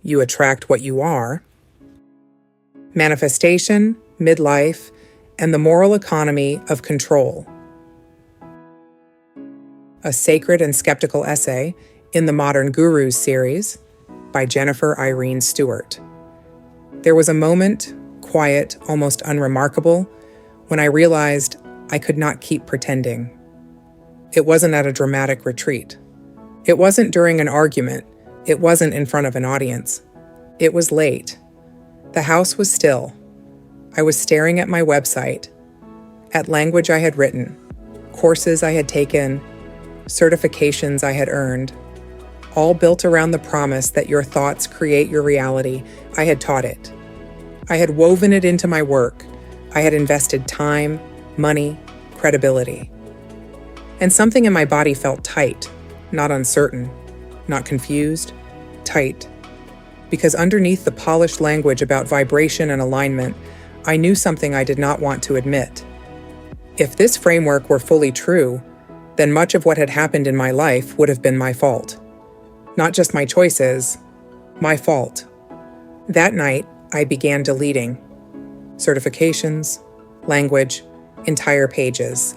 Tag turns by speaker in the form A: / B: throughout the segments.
A: You Attract What You Are, Manifestation, Midlife, and the Moral Economy of Control. A Sacred and Skeptical Essay in the Modern Gurus series by Jennifer Irene Stewart. There was a moment, quiet, almost unremarkable, when I realized I could not keep pretending. It wasn't at a dramatic retreat. It wasn't during an argument. It wasn't in front of an audience. It was late. The house was still. I was staring at my website, at language I had written, courses I had taken, certifications I had earned, all built around the promise that your thoughts create your reality. I had taught it. I had woven it into my work. I had invested time, money, credibility. And something in my body felt tight, not uncertain, not confused, tight. Because underneath the polished language about vibration and alignment, I knew something I did not want to admit. If this framework were fully true, then much of what had happened in my life would have been my fault. Not just my choices, my fault. That night, I began deleting certifications, language, entire pages,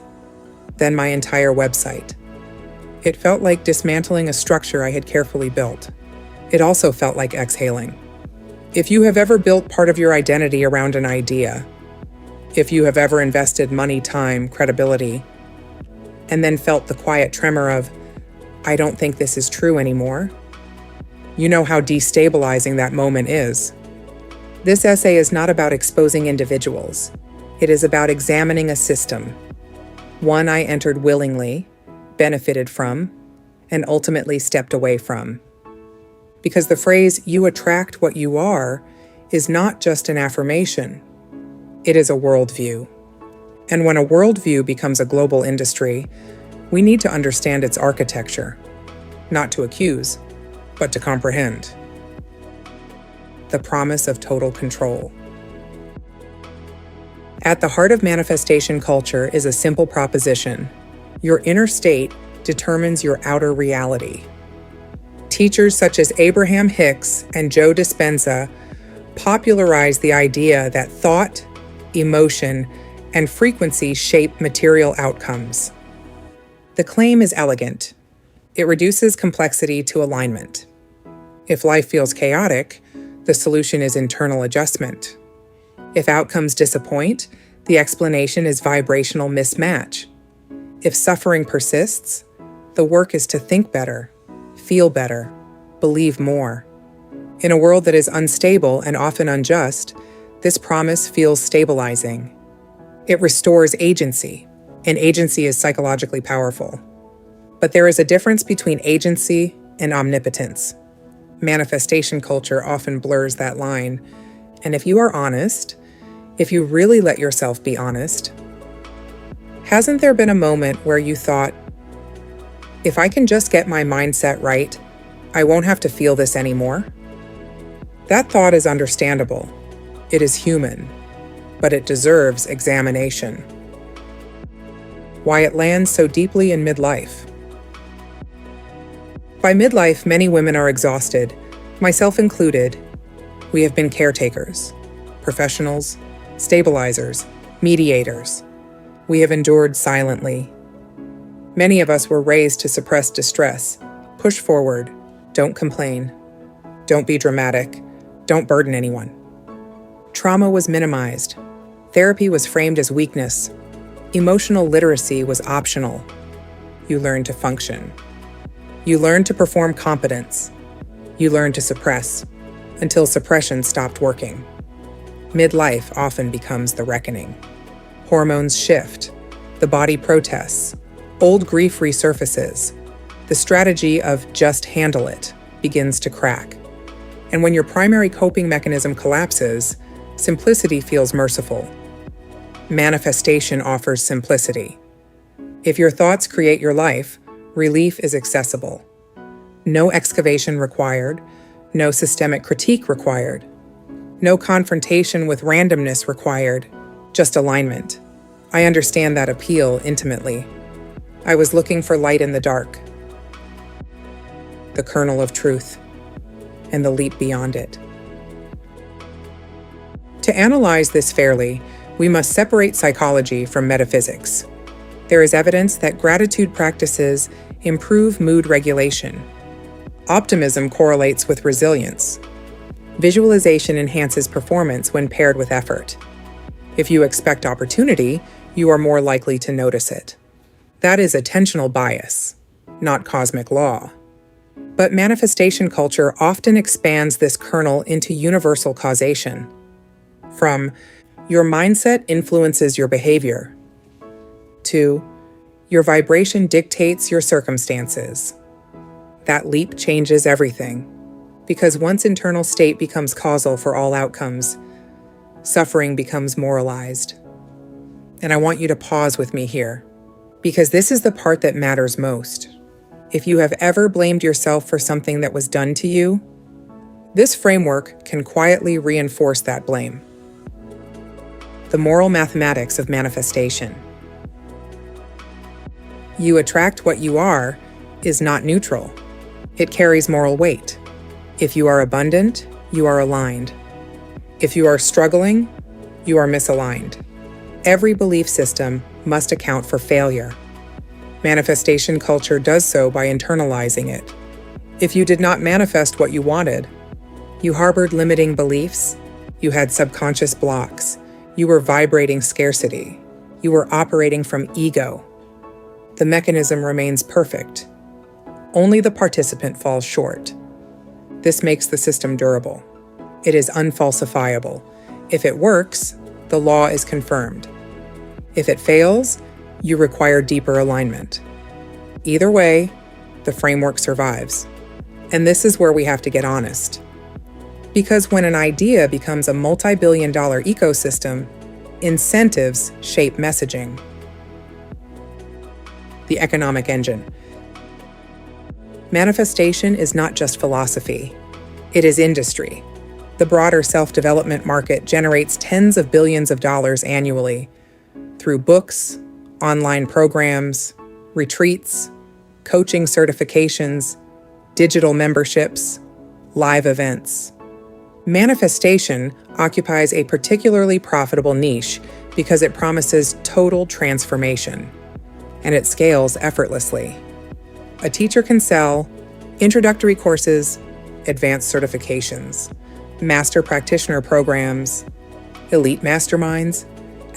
A: then my entire website. It felt like dismantling a structure I had carefully built. It also felt like exhaling. If you have ever built part of your identity around an idea, if you have ever invested money, time, credibility, and then felt the quiet tremor of, I don't think this is true anymore, you know how destabilizing that moment is. This essay is not about exposing individuals. It is about examining a system, one I entered willingly, benefited from, and ultimately stepped away from. Because the phrase, you attract what you are, is not just an affirmation. It is a worldview. And when a worldview becomes a global industry, we need to understand its architecture, not to accuse, but to comprehend. The promise of total control. At the heart of manifestation culture is a simple proposition. Your inner state determines your outer reality. Teachers such as Abraham Hicks and Joe Dispenza popularized the idea that thought, emotion, and frequency shape material outcomes. The claim is elegant. It reduces complexity to alignment. If life feels chaotic, the solution is internal adjustment. If outcomes disappoint, the explanation is vibrational mismatch. If suffering persists, the work is to think better, feel better, believe more. In a world that is unstable and often unjust, this promise feels stabilizing. It restores agency, and agency is psychologically powerful. But there is a difference between agency and omnipotence. Manifestation culture often blurs that line, and if you are honest, if you really let yourself be honest, hasn't there been a moment where you thought, if I can just get my mindset right, I won't have to feel this anymore? That thought is understandable. It is human, but it deserves examination. Why it lands so deeply in midlife. By midlife, many women are exhausted, myself included. We have been caretakers, professionals, stabilizers, mediators. We have endured silently. Many of us were raised to suppress distress, push forward, don't complain, don't be dramatic, don't burden anyone. Trauma was minimized. Therapy was framed as weakness. Emotional literacy was optional. You learned to function. You learned to perform competence. You learned to suppress, until suppression stopped working. Midlife often becomes the reckoning. Hormones shift. The body protests. Old grief resurfaces. The strategy of just handle it begins to crack. And when your primary coping mechanism collapses, simplicity feels merciful. Manifestation offers simplicity. If your thoughts create your life, relief is accessible. No excavation required, no systemic critique required, no confrontation with randomness required, just alignment. I understand that appeal intimately. I was looking for light in the dark. The kernel of truth. and the leap beyond it. To analyze this fairly, we must separate psychology from metaphysics. There is evidence that gratitude practices improve mood regulation. Optimism correlates with resilience. Visualization enhances performance when paired with effort. If you expect opportunity, you are more likely to notice it. That is attentional bias, not cosmic law. But manifestation culture often expands this kernel into universal causation. From your mindset influences your behavior to your vibration dictates your circumstances. That leap changes everything, because once internal state becomes causal for all outcomes, suffering becomes moralized. And I want you to pause with me here, because this is the part that matters most. If you have ever blamed yourself for something that was done to you, this framework can quietly reinforce that blame. The moral mathematics of manifestation. You attract what you are is not neutral. It carries moral weight. If you are abundant, you are aligned. If you are struggling, you are misaligned. Every belief system must account for failure. Manifestation culture does so by internalizing it. If you did not manifest what you wanted, you harbored limiting beliefs, you had subconscious blocks, you were vibrating scarcity, you were operating from ego. The mechanism remains perfect. Only the participant falls short. This makes the system durable. It is unfalsifiable. If it works, the law is confirmed. If it fails, you require deeper alignment. Either way, the framework survives. And this is where we have to get honest. Because when an idea becomes a multi-billion-dollar ecosystem, incentives shape messaging. The economic engine. Manifestation is not just philosophy. It is industry. The broader self-development market generates tens of billions of dollars annually through books, online programs, retreats, coaching certifications, digital memberships, live events. Manifestation occupies a particularly profitable niche because it promises total transformation, and it scales effortlessly. A teacher can sell introductory courses, advanced certifications, master practitioner programs, elite masterminds,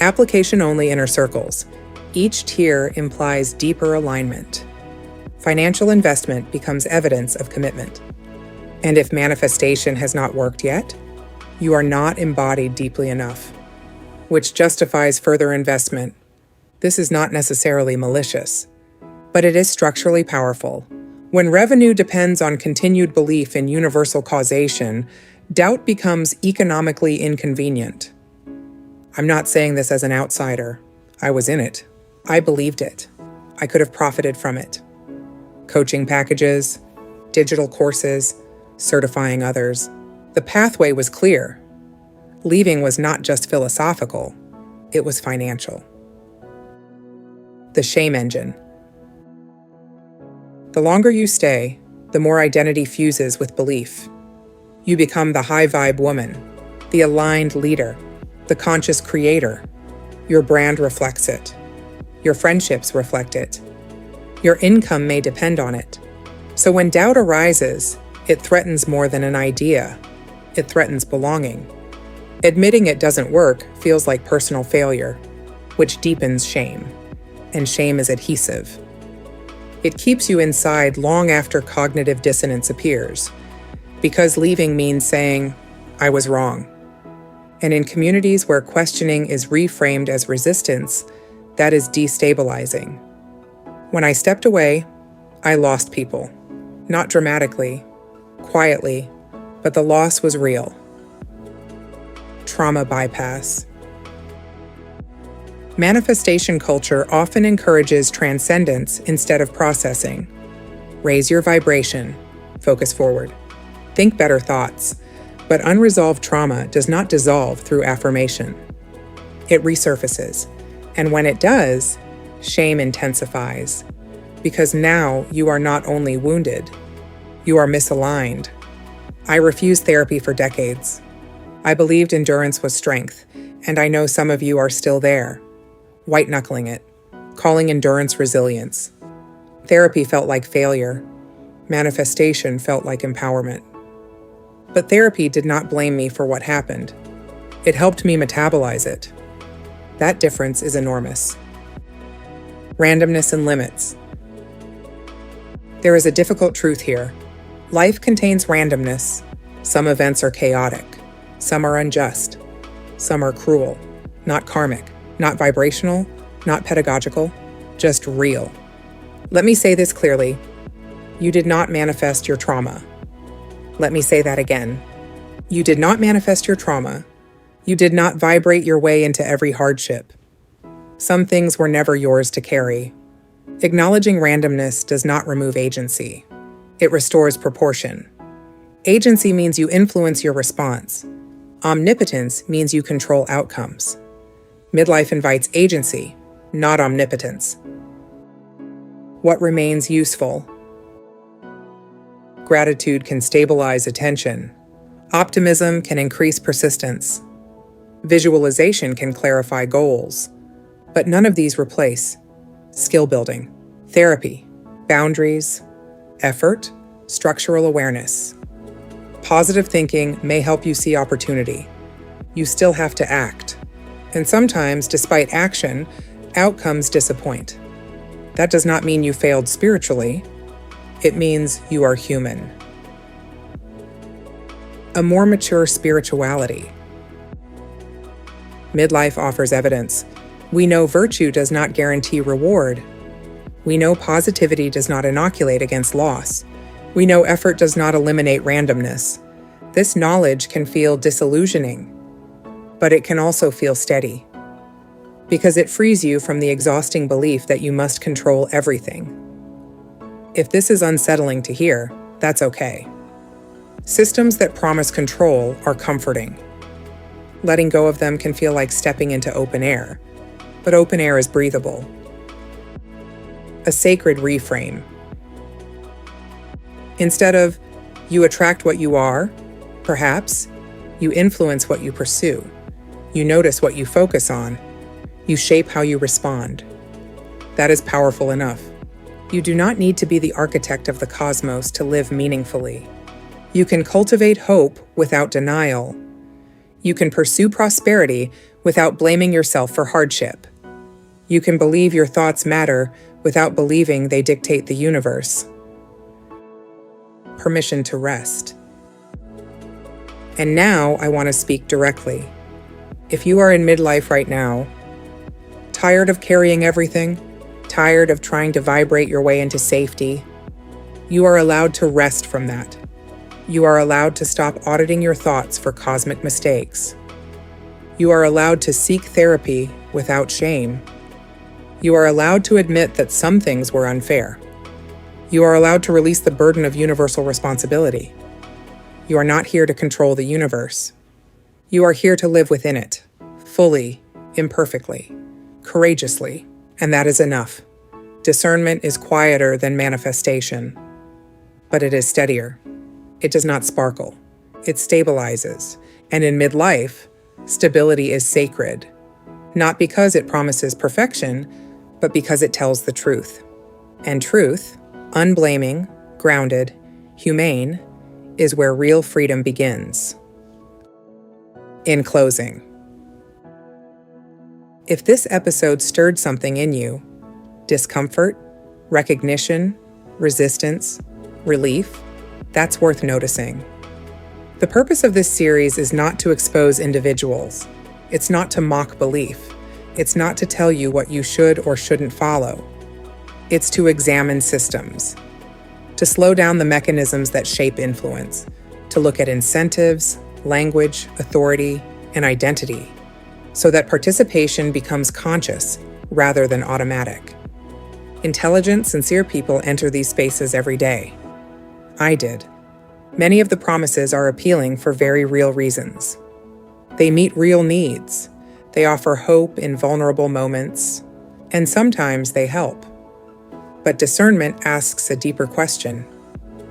A: application-only inner circles. Each tier implies deeper alignment. Financial investment becomes evidence of commitment. And if manifestation has not worked yet, you are not embodied deeply enough, which justifies further investment. This is not necessarily malicious, but it is structurally powerful. When revenue depends on continued belief in universal causation, doubt becomes economically inconvenient. I'm not saying this as an outsider. I was in it. I believed it. I could have profited from it. Coaching packages, digital courses, certifying others. The pathway was clear. Leaving was not just philosophical, it was financial. The shame engine. The longer you stay, the more identity fuses with belief. You become the high-vibe woman, the aligned leader, the conscious creator. Your brand reflects it. Your friendships reflect it. Your income may depend on it. So when doubt arises, it threatens more than an idea. It threatens belonging. Admitting it doesn't work feels like personal failure, which deepens shame. And shame is adhesive. It keeps you inside long after cognitive dissonance appears, because leaving means saying, I was wrong. And in communities where questioning is reframed as resistance, that is destabilizing. When I stepped away, I lost people. Not dramatically, quietly, but the loss was real. Trauma bypass. Manifestation culture often encourages transcendence instead of processing. Raise your vibration. Focus forward. Think better thoughts. But unresolved trauma does not dissolve through affirmation. It resurfaces. And when it does, shame intensifies. Because now you are not only wounded, you are misaligned. I refused therapy for decades. I believed endurance was strength, and I know some of you are still there, white-knuckling it, calling endurance resilience. Therapy felt like failure. Manifestation felt like empowerment. But therapy did not blame me for what happened. It helped me metabolize it. That difference is enormous. Randomness and limits. There is a difficult truth here. Life contains randomness. Some events are chaotic. Some are unjust. Some are cruel. Not karmic. Not vibrational. Not pedagogical. Just real. Let me say this clearly. You did not manifest your trauma. Let me say that again. You did not manifest your trauma. You did not vibrate your way into every hardship. Some things were never yours to carry. Acknowledging randomness does not remove agency. It restores proportion. Agency means you influence your response. Omnipotence means you control outcomes. Midlife invites agency, not omnipotence. What remains useful? Gratitude can stabilize attention. Optimism can increase persistence. Visualization can clarify goals. But none of these replace skill building, therapy, boundaries, effort, structural awareness. Positive thinking may help you see opportunity. You still have to act. And sometimes, despite action, outcomes disappoint. That does not mean you failed spiritually. It means you are human. A more mature spirituality. Midlife offers evidence. We know virtue does not guarantee reward. We know positivity does not inoculate against loss. We know effort does not eliminate randomness. This knowledge can feel disillusioning, but it can also feel steady, because it frees you from the exhausting belief that you must control everything. If this is unsettling to hear, that's okay. Systems that promise control are comforting. Letting go of them can feel like stepping into open air, but open air is breathable. A sacred reframe. Instead of, you attract what you are, perhaps, you influence what you pursue. You notice what you focus on. You shape how you respond. That is powerful enough. You do not need to be the architect of the cosmos to live meaningfully. You can cultivate hope without denial. You can pursue prosperity without blaming yourself for hardship. You can believe your thoughts matter without believing they dictate the universe. Permission to rest. And now I want to speak directly. If you are in midlife right now, tired of carrying everything, tired of trying to vibrate your way into safety, you are allowed to rest from that. You are allowed to stop auditing your thoughts for cosmic mistakes. You are allowed to seek therapy without shame. You are allowed to admit that some things were unfair. You are allowed to release the burden of universal responsibility. You are not here to control the universe. You are here to live within it, fully, imperfectly, courageously, and that is enough. Discernment is quieter than manifestation, but it is steadier. It does not sparkle. It stabilizes. And in midlife, stability is sacred, not because it promises perfection, but because it tells the truth. And truth, unblaming, grounded, humane, is where real freedom begins. In closing, if this episode stirred something in you, discomfort, recognition, resistance, relief, that's worth noticing. The purpose of this series is not to expose individuals. It's not to mock belief. It's not to tell you what you should or shouldn't follow. It's to examine systems, to slow down the mechanisms that shape influence, to look at incentives, language, authority, and identity, so that participation becomes conscious rather than automatic. Intelligent, sincere people enter these spaces every day. I did. Many of the promises are appealing for very real reasons. They meet real needs. They offer hope in vulnerable moments, and sometimes they help. But discernment asks a deeper question.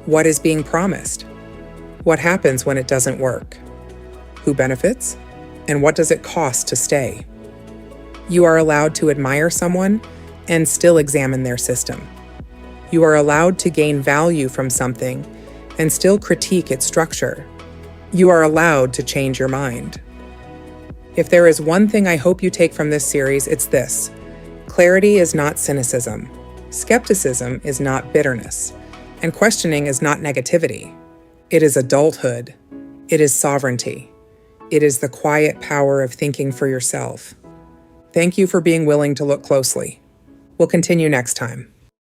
A: What is being promised? What happens when it doesn't work? Who benefits? And what does it cost to stay? You are allowed to admire someone and still examine their system. You are allowed to gain value from something and still critique its structure. You are allowed to change your mind. If there is one thing I hope you take from this series, it's this. Clarity is not cynicism. Skepticism is not bitterness. And questioning is not negativity. It is adulthood. It is sovereignty. It is the quiet power of thinking for yourself. Thank you for being willing to look closely. We'll continue next time.